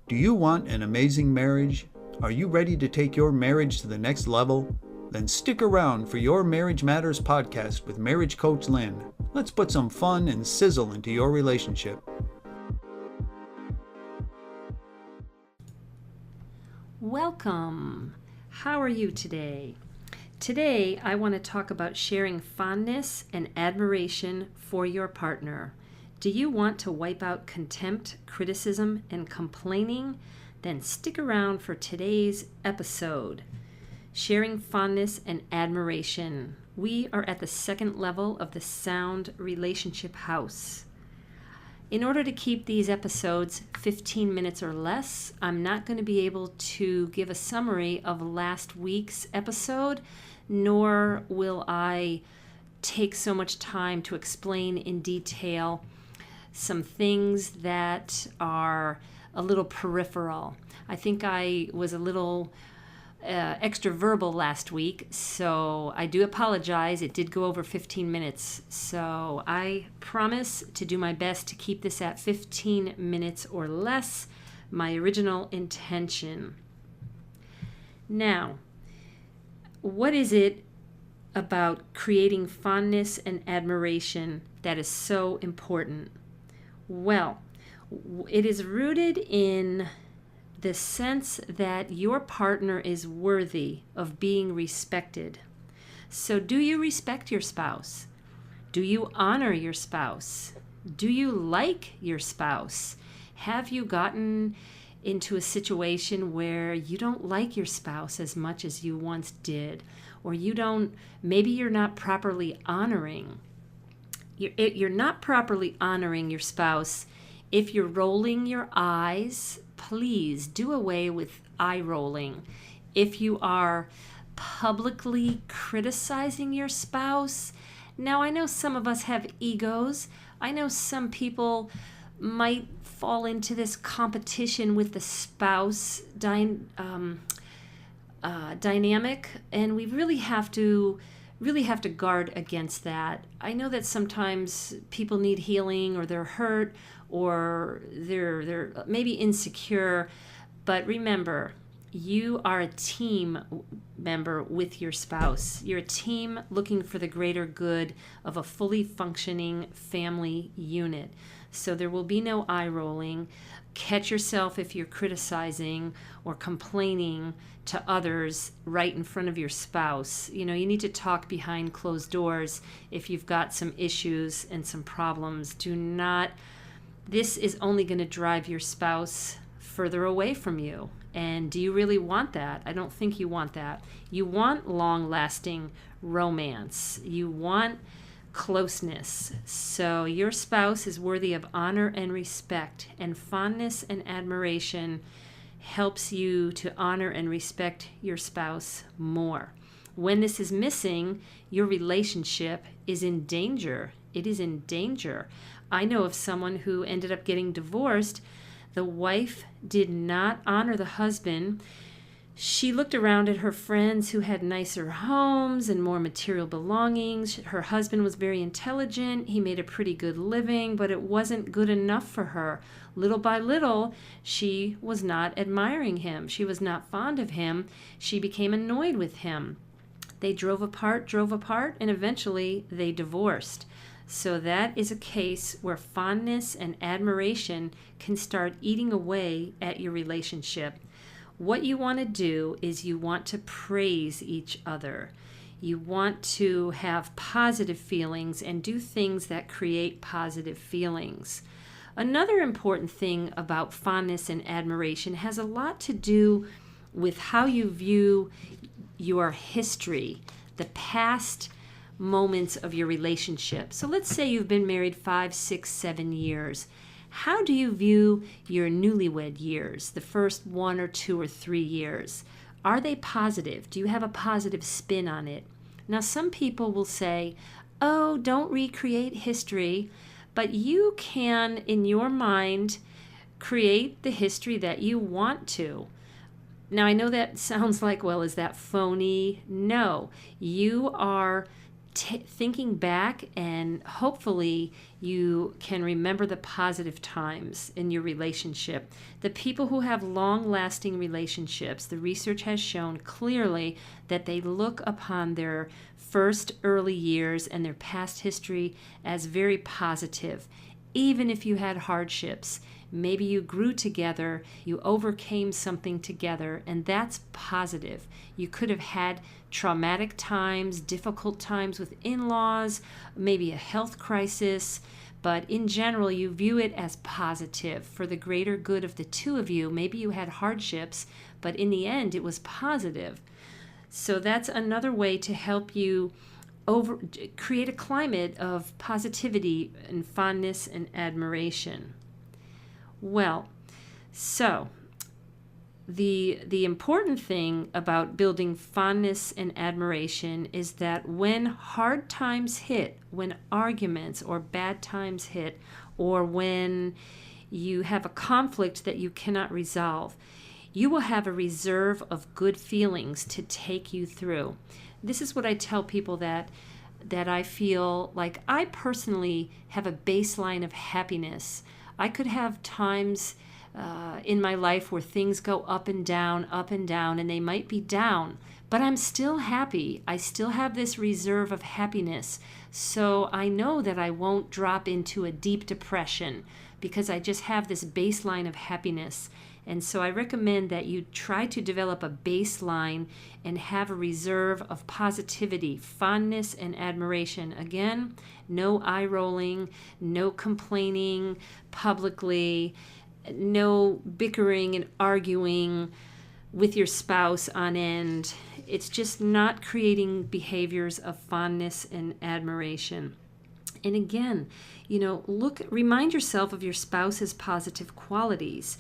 Do you want an amazing marriage? Are you ready to take your marriage to the next level? Then stick around for your Marriage Matters podcast with marriage coach Lynn. Let's put some fun and sizzle into your relationship. Welcome. How are you today? Today, I want to talk about sharing fondness and admiration for your partner. Do you want to wipe out contempt, criticism, and complaining? Then stick around for today's episode. Sharing fondness and admiration. We are at the second level of the Sound Relationship House. In order to keep these episodes 15 minutes or less, I'm not going to be able to give a summary of last week's episode, nor will I take so much time to explain in detail some things that are a little peripheral. I think I was a little extra verbal last week, so I do apologize. It did go over 15 minutes, so I promise to do my best to keep this at 15 minutes or less, my original intention. Now, what is it about creating fondness and admiration that is so important? Well, it is rooted in the sense that your partner is worthy of being respected. So do you respect your spouse? Do you honor your spouse? Do you like your spouse? Have you gotten into a situation where you don't like your spouse as much as you once did? Or maybe you're not properly honoring. You're not properly honoring your spouse. If you're rolling your eyes, please do away with eye rolling. If you are publicly criticizing your spouse, now I know some of us have egos. I know some people might fall into this competition with the spouse dynamic, and we really have to guard against that. I know that sometimes people need healing, or they're hurt, or they're maybe insecure, but remember, you are a team member with your spouse. You're a team looking for the greater good of a fully functioning family unit. So there will be no eye rolling. Catch yourself if you're criticizing or complaining to others right in front of your spouse. You need to talk behind closed doors if you've got some issues and some problems. This is only going to drive your spouse further away from you. And do you really want that? I don't think you want that. You want long-lasting romance. You want closeness. So your spouse is worthy of honor and respect, and fondness and admiration helps you to honor and respect your spouse more. When this is missing, your relationship is in danger. It is in danger. I know of someone who ended up getting divorced. The wife did not honor the husband. She looked around at her friends who had nicer homes and more material belongings. Her husband was very intelligent. He made a pretty good living, but it wasn't good enough for her. Little by little, she was not admiring him. She was not fond of him. She became annoyed with him. They drove apart, and eventually they divorced. So that is a case where fondness and admiration can start eating away at your relationship. What you want to do is you want to praise each other. You want to have positive feelings and do things that create positive feelings. Another important thing about fondness and admiration has a lot to do with how you view your history, the past moments of your relationship. So let's say you've been married 5, 6, 7 years. How do you view your newlywed years, the first 1 or 2 or 3 years? Are they positive? Do you have a positive spin on it? Now, some people will say, oh, don't recreate history, but you can, in your mind, create the history that you want to. Now, I know that sounds like, well, is that phony? No, you are thinking back, and hopefully you can remember the positive times in your relationship. The people who have long-lasting relationships, the research has shown clearly that they look upon their first early years and their past history as very positive. Even if you had hardships, maybe you grew together, you overcame something together, and that's positive. You could have had traumatic times, difficult times with in-laws, maybe a health crisis, but in general, you view it as positive for the greater good of the two of you. Maybe you had hardships, but in the end, it was positive. So that's another way to help you create a climate of positivity and fondness and admiration. Well, so the important thing about building fondness and admiration is that when hard times hit, when arguments or bad times hit, or when you have a conflict that you cannot resolve, you will have a reserve of good feelings to take you through. This is what I tell people that I feel like I personally have a baseline of happiness. I could have times in my life where things go up and down, and they might be down, but I'm still happy. I still have this reserve of happiness. So I know that I won't drop into a deep depression because I just have this baseline of happiness. And so I recommend that you try to develop a baseline and have a reserve of positivity, fondness, and admiration. Again, no eye rolling, no complaining publicly, no bickering and arguing with your spouse on end. It's just not creating behaviors of fondness and admiration. And again, remind yourself of your spouse's positive qualities.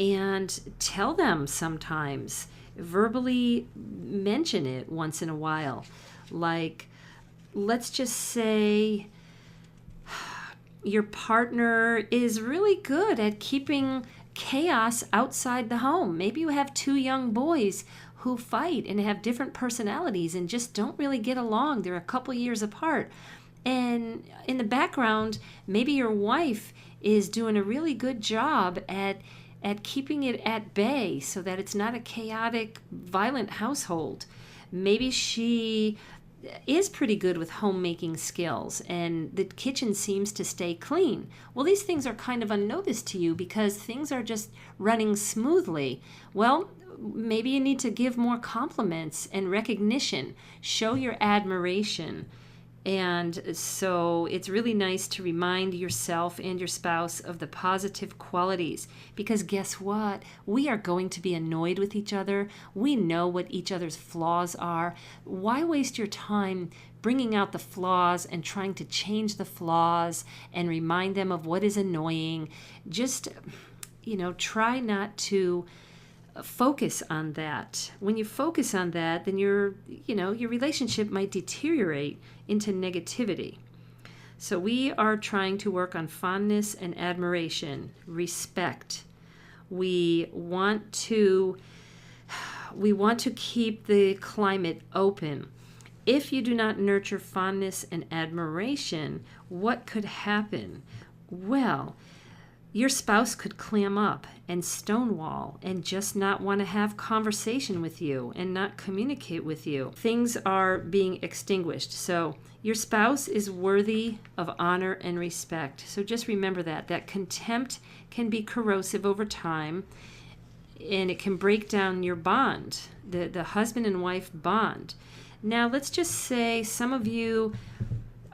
And tell them sometimes, verbally mention it once in a while. Like, let's just say your partner is really good at keeping chaos outside the home. Maybe you have two young boys who fight and have different personalities and just don't really get along. They're a couple years apart. And in the background, maybe your wife is doing a really good job at keeping it at bay so that it's not a chaotic, violent household. Maybe she is pretty good with homemaking skills and the kitchen seems to stay clean. Well, these things are kind of unnoticed to you because things are just running smoothly. Well, maybe you need to give more compliments and recognition. Show your admiration. And so it's really nice to remind yourself and your spouse of the positive qualities, because guess what? We are going to be annoyed with each other. We know what each other's flaws are. Why waste your time bringing out the flaws and trying to change the flaws and remind them of what is annoying? Just, try not to focus on that. When you focus on that, then your relationship might deteriorate into negativity. So we are trying to work on fondness and admiration, respect. We want to keep the climate open. If you do not nurture fondness and admiration, what could happen? Well, your spouse could clam up and stonewall and just not want to have conversation with you and not communicate with you. Things are being extinguished. So your spouse is worthy of honor and respect. So just remember that contempt can be corrosive over time and it can break down your bond, the husband and wife bond. Now let's just say some of you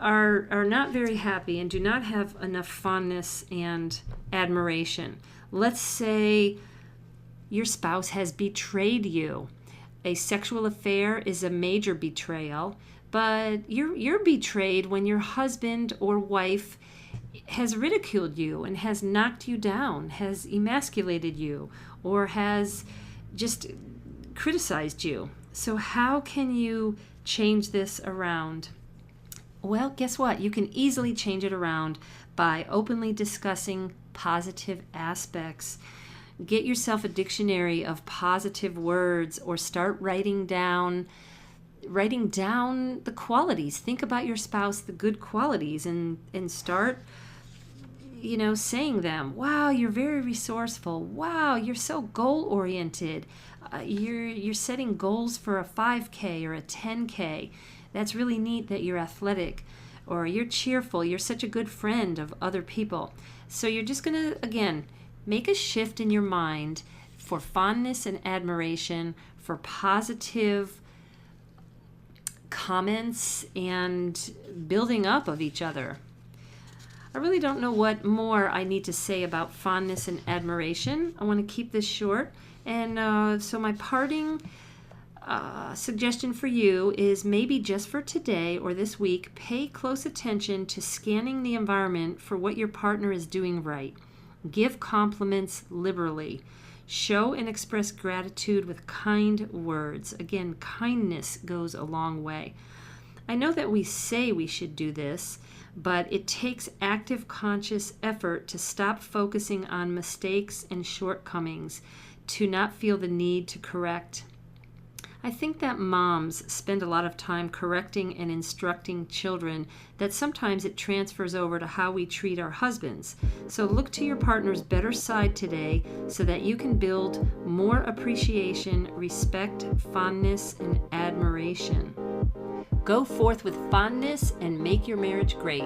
are not very happy and do not have enough fondness and admiration. Let's say your spouse has betrayed you. A sexual affair is a major betrayal, but you're betrayed when your husband or wife has ridiculed you and has knocked you down, has emasculated you, or has just criticized you. So how can you change this around? Well, guess what? You can easily change it around by openly discussing positive aspects. Get yourself a dictionary of positive words or start writing down writing down the qualities. Think about your spouse, the good qualities, and start, saying them. Wow, you're very resourceful. Wow, you're so goal oriented. You're setting goals for a 5K or a 10K. That's really neat that you're athletic, or you're cheerful. You're such a good friend of other people. So you're just going to, again, make a shift in your mind for fondness and admiration, for positive comments and building up of each other. I really don't know what more I need to say about fondness and admiration. I want to keep this short. And so my parting suggestion for you is, maybe just for today or this week, pay close attention to scanning the environment for what your partner is doing right. Give compliments liberally. Show and express gratitude with kind words. Again, kindness goes a long way. I know that we say we should do this, but it takes active, conscious effort to stop focusing on mistakes and shortcomings, to not feel the need to correct. I think that moms spend a lot of time correcting and instructing children, that sometimes it transfers over to how we treat our husbands. So look to your partner's better side today so that you can build more appreciation, respect, fondness, and admiration. Go forth with fondness and make your marriage great.